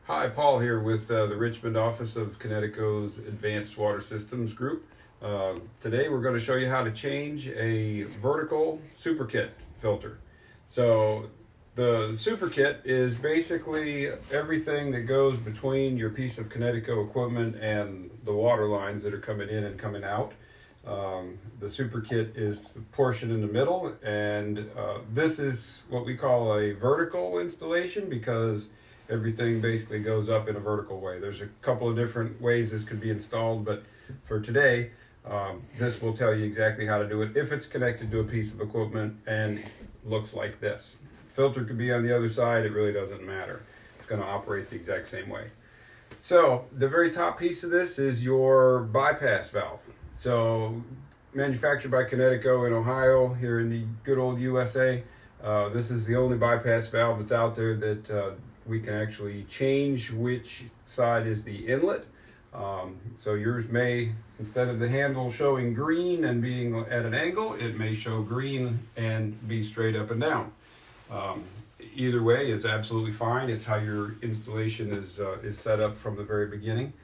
Hi, Paul here with the Richmond office of Kinetico's Advanced Water Systems Group. Today we're going to show you how to change a vertical Superkit filter. So the Superkit is basically everything that goes between your piece of Kinetico equipment and the water lines that are coming in and coming out. The Superkit is the portion in the middle, and this is what we call a vertical installation because everything basically goes up in a vertical way. There's a couple of different ways this could be installed, but for today, this will tell you exactly how to do it if it's connected to a piece of equipment and looks like this. Filter could be on the other side, it really doesn't matter. It's going to operate the exact same way. So the very top piece of this is your bypass valve. So manufactured by Kinetico in Ohio, here in the good old USA. This is the only bypass valve that's out there that we can actually change which side is the inlet. So yours may, instead of the handle showing green and being at an angle, it may show green and be straight up and down. Either way is absolutely fine. It's how your installation is set up from the very beginning.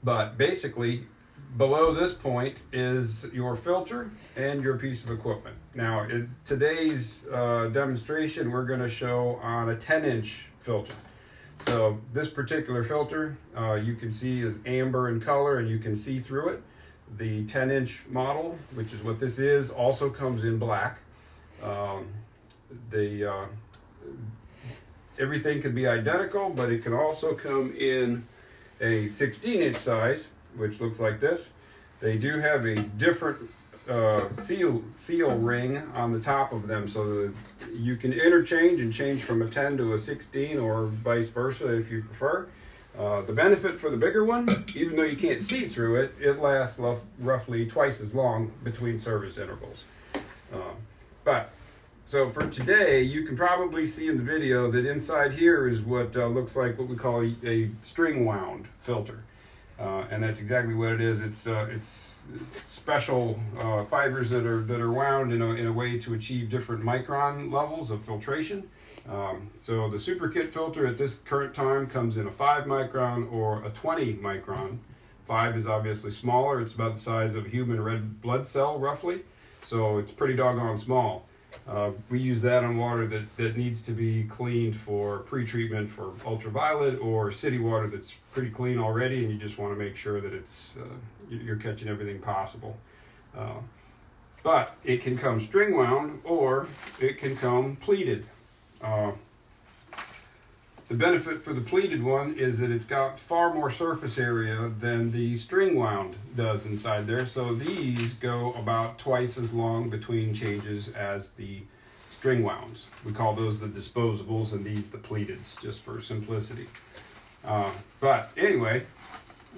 But basically, below this point is your filter and your piece of equipment. Now, in today's demonstration, we're going to show on a 10-inch filter. So this particular filter, you can see is amber in color and you can see through it. The 10-inch model, which is what this is, also comes in black. Everything can be identical, but it can also come in a 16-inch size, which looks like this. They do have a different seal ring on the top of them, so that you can interchange and change from a 10 to a 16 or vice versa if you prefer. The benefit for the bigger one, even though you can't see through it, it lasts roughly twice as long between service intervals. So for today, you can probably see in the video that inside here is what looks like what we call a string wound filter. And that's exactly what it is. It's special fibers that are wound in a way to achieve different micron levels of filtration. So the Superkit filter at this current time comes in a 5 micron or a 20 micron. 5 is obviously smaller. It's about the size of a human red blood cell, roughly. So it's pretty doggone small. We use that on water that needs to be cleaned for pre-treatment for ultraviolet or city water that's pretty clean already, and you just want to make sure that it's you're catching everything possible. But it can come string wound or it can come pleated. The benefit for the pleated one is that it's got far more surface area than the string wound does inside there. So these go about twice as long between changes as the string wounds. We call those the disposables and these the pleateds, just for simplicity. But anyway,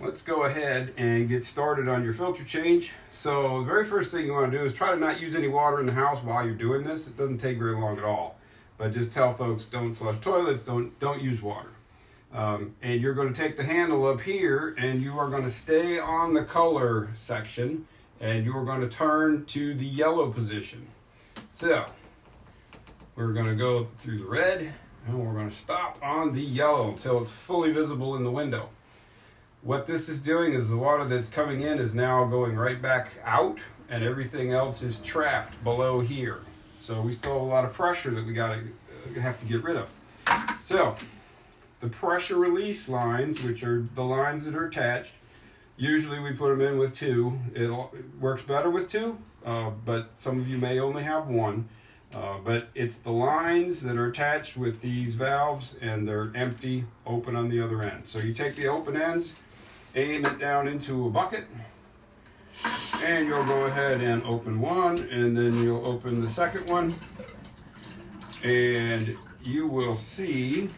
let's go ahead and get started on your filter change. So the very first thing you want to do is try to not use any water in the house while you're doing this. It doesn't take very long at all. But just tell folks, don't flush toilets, don't use water. And you're going to take the handle up here and you are going to stay on the color section and you are going to turn to the yellow position. So we're going to go through the red and we're going to stop on the yellow until it's fully visible in the window. What this is doing is the water that's coming in is now going right back out and everything else is trapped below here. So we still have a lot of pressure that we have to get rid of. So the pressure release lines, which are the lines that are attached, usually we put them in with 2. It works better with 2, but some of you may only have 1. But it's the lines that are attached with these valves and they're empty, open on the other end. So you take the open ends, aim it down into a bucket, and you'll go ahead and open one, and then you'll open the second one, and you will see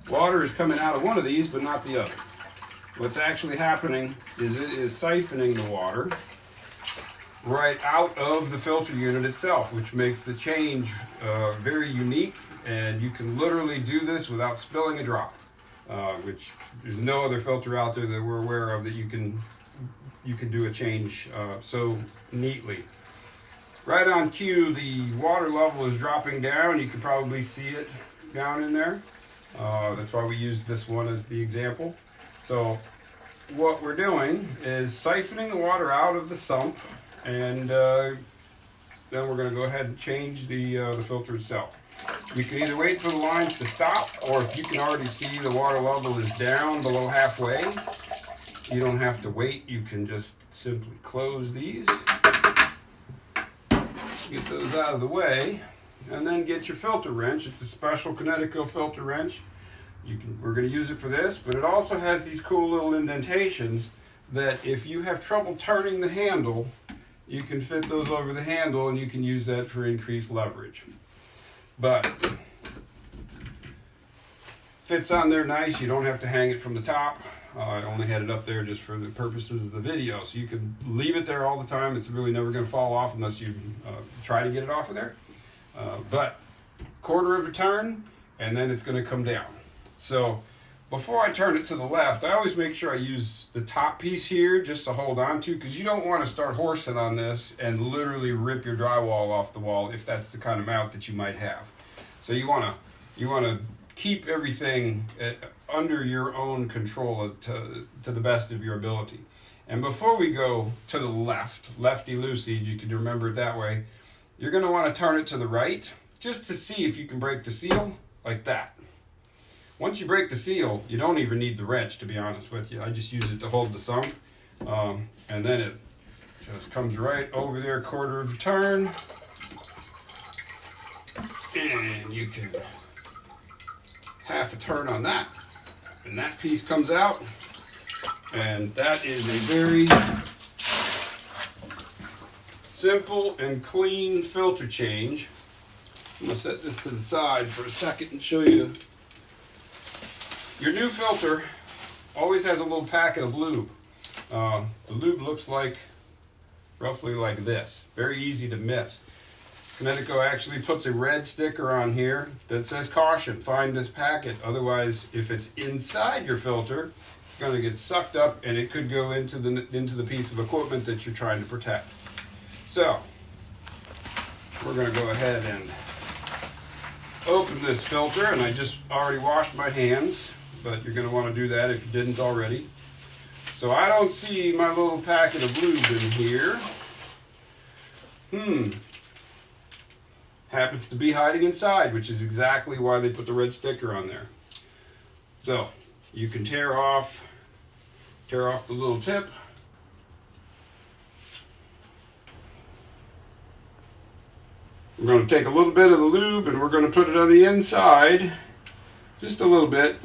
water is coming out of one of these, but not the other. What's actually happening is it is siphoning the water right out of the filter unit itself, which makes the change very unique, and you can literally do this without spilling a drop. Which there's no other filter out there that we're aware of that you can do a change so neatly. right on cue, the water level is dropping down. You can probably see it down in there. That's why we used this one as the example. So what we're doing is siphoning the water out of the sump, and then we're going to go ahead and change the filter itself. You can either wait for the lines to stop, or if you can already see the water level is down below halfway, you don't have to wait. You can just simply close these, get those out of the way, and then get your filter wrench. It's a special Kinetico filter wrench. We're going to use it for this, but it also has these cool little indentations that if you have trouble turning the handle, you can fit those over the handle and you can use that for increased leverage. But fits on there nice. You don't have to hang it from the top. I only had it up there just for the purposes of the video, so you can leave it there all the time. It's really never going to fall off unless you try to get it off of there. But quarter of a turn, and then it's going to come down. So before I turn it to the left, I always make sure I use the top piece here just to hold on to, because you don't want to start horsing on this and literally rip your drywall off the wall if that's the kind of mount that you might have. So you want to keep everything under your own control to the best of your ability. And before we go to the left, lefty-loosey, you can remember it that way, you're going to want to turn it to the right just to see if you can break the seal like that. Once you break the seal, you don't even need the wrench, to be honest with you. I just use it to hold the sump, and then it just comes right over there, quarter of a turn, and you can half a turn on that, and that piece comes out, and that is a very simple and clean filter change. I'm going to set this to the side for a second and show you. Your new filter always has a little packet of lube. The lube looks like roughly like this. Very easy to miss. Kinetico actually puts a red sticker on here that says caution, find this packet. Otherwise, if it's inside your filter, it's going to get sucked up and it could go into the piece of equipment that you're trying to protect. So we're going to go ahead and open this filter, and I just already washed my hands, but you're going to want to do that if you didn't already. So I don't see my little packet of lube in here. Happens to be hiding inside, which is exactly why they put the red sticker on there. So you can tear off the little tip. We're going to take a little bit of the lube and we're going to put it on the inside, just a little bit.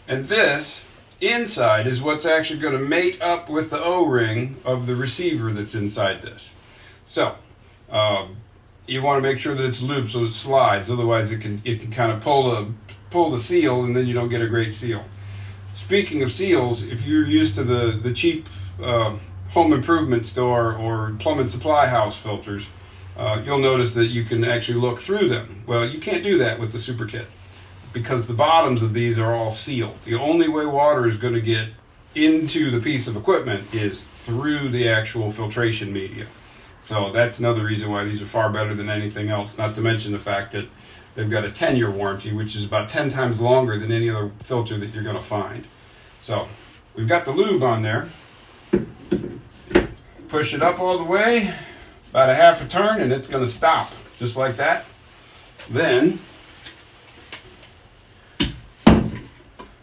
And this inside is what's actually going to mate up with the O-ring of the receiver that's inside this. So you want to make sure that it's lubed so it slides, otherwise it can kind of pull the seal and then you don't get a great seal. Speaking of seals, if you're used to the cheap home improvement store or plumbing supply house filters, you'll notice that you can actually look through them. Well, you can't do that with the Superkit because the bottoms of these are all sealed. The only way water is going to get into the piece of equipment is through the actual filtration media. So that's another reason why these are far better than anything else, not to mention the fact that they've got a 10-year warranty, which is about 10 times longer than any other filter that you're going to find. So we've got the lube on there. Push it up all the way, about a half a turn, and it's going to stop, just like that. Then,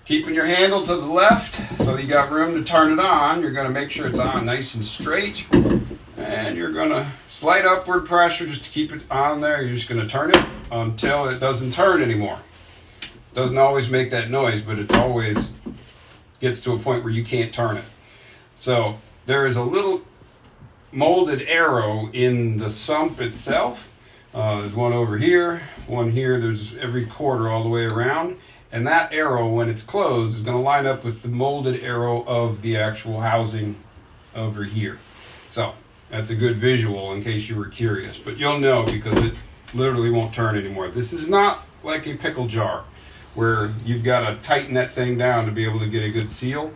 keeping your handle to the left so you got room to turn it on, you're going to make sure it's on nice and straight, and you're going to slight upward pressure just to keep it on there. You're just going to turn it until it doesn't turn anymore. It doesn't always make that noise, but it always gets to a point where you can't turn it. So there is a little molded arrow in the sump itself. There's one over here, one here. There's every quarter all the way around. And that arrow, when it's closed, is going to line up with the molded arrow of the actual housing over here. So that's a good visual in case you were curious. But you'll know because it literally won't turn anymore. This is not like a pickle jar where you've got to tighten that thing down to be able to get a good seal.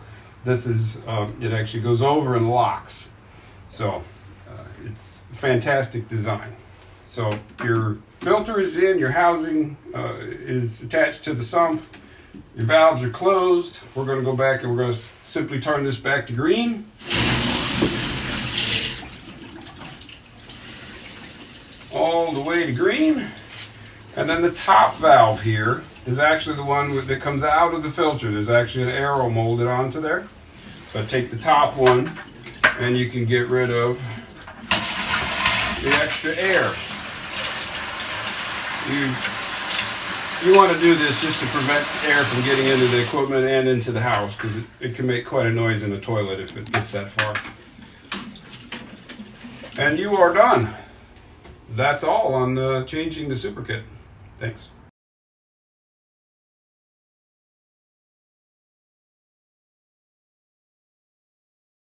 This is, it actually goes over and locks. So it's a fantastic design. So your filter is in, your housing is attached to the sump, your valves are closed. We're going to go back and we're going to simply turn this back to green. All the way to green. And then the top valve here is actually the one that comes out of the filter. There's actually an arrow molded onto there. So I take the top one and you can get rid of the extra air. You want to do this just to prevent air from getting into the equipment and into the house, because it can make quite a noise in the toilet if it gets that far. And you are done. That's all on changing the Superkit. Thanks.